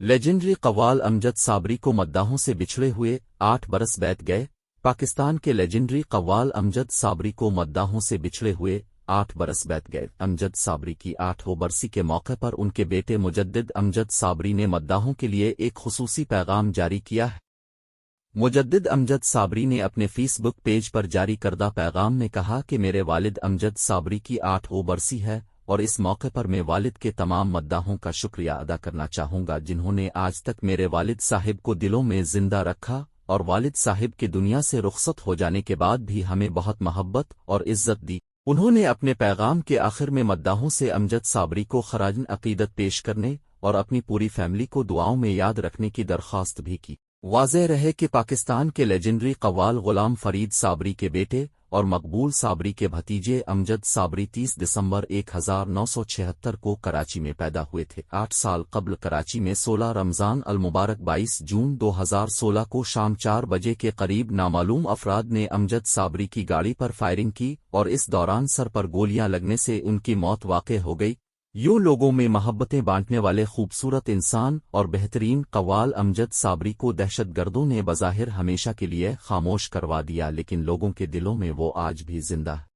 Legendary قوال Amjad Sabri کو مداحوں سے بچھڑے ہوئے 8 برس بیت گئے۔ پاکستان کے لیجنڈری قوال امجد صابری کو مداحوں سے بچھڑے ہوئے 8 برس بیت گئے۔ امجد صابری کی 8ویں برسی کے موقع پر ان کے بیٹے مجدد امجد صابری نے مداحوں کے لیے ایک خصوصی پیغام جاری کیا ہے۔ مجدد امجد صابری نے اپنے فیس بک پیج پر جاری کردہ پیغام میں کہا کہ میرے والد امجد صابری کی 8ویں برسی ہے اور اس موقع پر میں والد کے تمام مداحوں کا شکریہ ادا کرنا چاہوں گا جنہوں نے آج تک میرے والد صاحب کو دلوں میں زندہ رکھا اور والد صاحب کے دنیا سے رخصت ہو جانے کے بعد بھی ہمیں بہت محبت اور عزت دی۔ انہوں نے اپنے پیغام کے آخر میں مداحوں سے امجد صابری کو خراج عقیدت پیش کرنے اور اپنی پوری فیملی کو دعاؤں میں یاد رکھنے کی درخواست بھی کی۔ واضح رہے کہ پاکستان کے لیجنڈری قوال غلام فرید صابری کے بیٹے اور مقبول صابری کے بھتیجے امجد صابری 30 دسمبر 1976 کو کراچی میں پیدا ہوئے تھے۔ 8 سال قبل کراچی میں 16 رمضان المبارک 22 جون 2016 کو شام 4 بجے کے قریب نامعلوم افراد نے امجد صابری کی گاڑی پر فائرنگ کی اور اس دوران سر پر گولیاں لگنے سے ان کی موت واقع ہو گئی۔ یوں لوگوں میں محبتیں بانٹنے والے خوبصورت انسان اور بہترین قوال امجد صابری کو دہشت گردوں نے بظاہر ہمیشہ کے لیے خاموش کروا دیا، لیکن لوگوں کے دلوں میں وہ آج بھی زندہ ہے۔